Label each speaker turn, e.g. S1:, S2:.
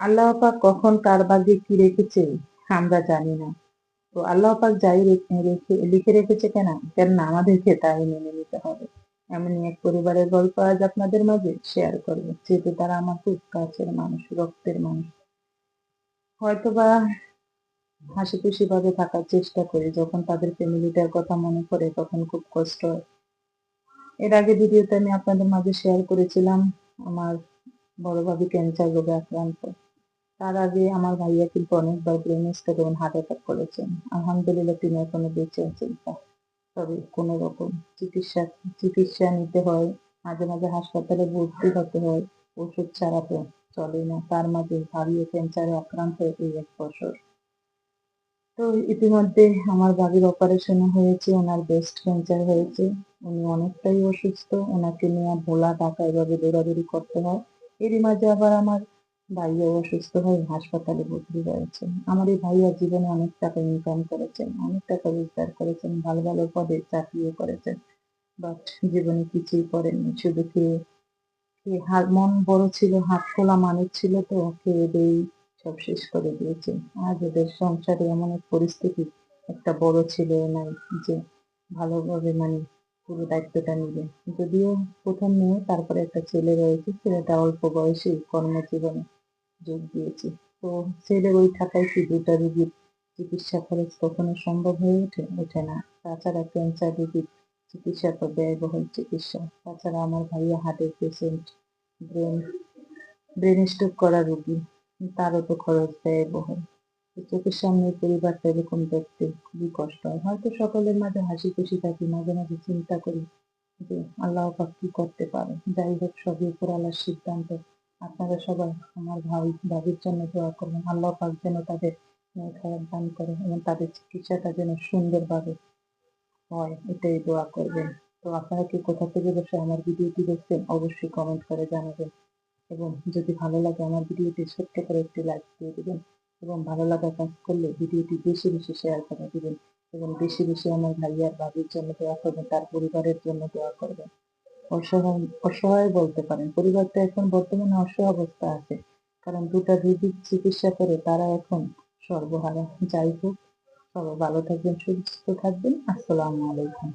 S1: আল্লাহ পাক কখন কার ভাগ্যে কি রেখেছে আমরা জানি না। তো আল্লাহ পাক যাই লিখে রেখেছে কেন না আমাদেরকে তাই মেনে নিতে হবে। এমনই এক পরিবারের গল্প আজ আপনাদের মাঝে শেয়ার করবো, যেহেতু তারা আমার খুব কাছের মানুষ, রক্তের মানুষ। হয়তোবা হাসি খুশি ভাবে থাকার চেষ্টা করি, যখন তাদের ফ্যামিলিটার কথা মনে পড়ে তখন খুব কষ্ট হয়। এর আগে ভিডিওতে আমি আপনাদের মাঝে শেয়ার করেছিলাম আমার বড় ভাবি ক্যান্সার রোগে আক্রান্ত। তার আগে আমার ভাইয়া কিন্তু অনেকবার ব্রেন স্ট্রোক এবং হার্ট অ্যাটাক করেছেন। আলহামদুলিল্লাহ তিনি এখনো বেঁচে আছেন। তবে কোনো রকম চিকিৎসা চিকিৎসা নিতে হয়, মাঝে মাঝে হাসপাতালে ভর্তি হতে হয়, ওষুধ ছাড়া তো চলে না। তার মাঝে ভারী ক্যান্সারে আক্রান্ত হয়ে এই 1 বছর। তো ইতিমধ্যে আমার ভাবির অপারেশন হয়েছে, ওনার ব্রেস্ট ক্যান্সার হয়েছে। উনি অনেকটাই অসুস্থ, ওনাকে নিয়ে ভোলা ঢাকা এভাবে দৌড়াদৌড়ি করতে হয়। এরই মাঝে আবার আমার ভাইয়া অসুস্থ হয়ে হাসপাতালে ভর্তি রয়েছে। আমার এই ভাইয়া জীবনে অনেক টাকা ইনকাম করেছেন, অনেক টাকা রোজগার করেছেন, ভালো ভালো পদে চাকরিও করেছেন, বাট জীবনে কিছুই করেননি। শুধু খেয়ে খেয়ে মন বড় ছিল, হাত খোলা মানুষ ছিল, তো খেয়ে দিয়েই সব শেষ করে দিয়েছে। আজ ওদের সংসারে এমন এক পরিস্থিতি, একটা বড় ছেলেও নাই যে ভালোভাবে পুরো দায়িত্বটা নিবে। যদিও প্রথম মেয়ে, তারপরে একটা ছেলে রয়েছে, ছেলেটা অল্প বয়সেই কর্মজীবনে যোগ দিয়েছে। তো ছেলের ওই টাকায় কি 2টা রোগীর চিকিৎসা খরচ কখনো সম্ভব হয়ে ওঠে না। তাছাড়া ক্যান্সার রোগীর চিকিৎসা তো ব্যয়বহুল চিকিৎসা। তাছাড়া আমার ভাইয়া হার্টের পেশেন্ট, ব্রেন ব্রেন স্ট্রোক করা রোগী, তারও তো খরচ ব্যয়বহুল। তো চোখের সামনে এই পরিবারটা এরকম দেখতে খুবই কষ্ট হয়। হয়তো সকলের মাঝে হাসি খুশি থাকি, মাঝে মাঝে চিন্তা করি যে আল্লাহ পাক কি করতে পারে। যাই হোক, সবই উপর আল্লাহর সিদ্ধান্ত। আপনারা সবাই আমার ভাবির জন্য দোয়া করবেন, আল্লাহ পাক যেন তাদের নেক হায়াত দান করে এবং তাদের চিকিৎসাটা যেন সুন্দরভাবে হয়, এটাই দোয়া করবেন। তো আপনারা কি কোথা থেকে বসে আমার ভিডিওটি দেখছেন অবশ্যই কমেন্ট করে জানাবেন, এবং যদি ভালো লাগে আমার ভিডিওটি ছোট্ট করে একটি লাইক দিয়ে দিবেন, এবং ভালো লাগা কাজ করলে ভিডিওটি বেশি বেশি শেয়ার করে দিবেন, এবং বেশি বেশি আমার ভাইয়ার ভাবির জন্য দোয়া করবেন, তার পরিবারের জন্য দোয়া করবেন। অসহায় অসহায় বলতে পারেন, পরিবারটা এখন বর্তমানে অসহায় অবস্থা আছে, কারণ 2টা রোগীর চিকিৎসা করে তারা এখন সর্বহারা। যাই হোক, সবাই ভালো থাকবেন, সুস্থ থাকবেন। আসসালামু আলাইকুম।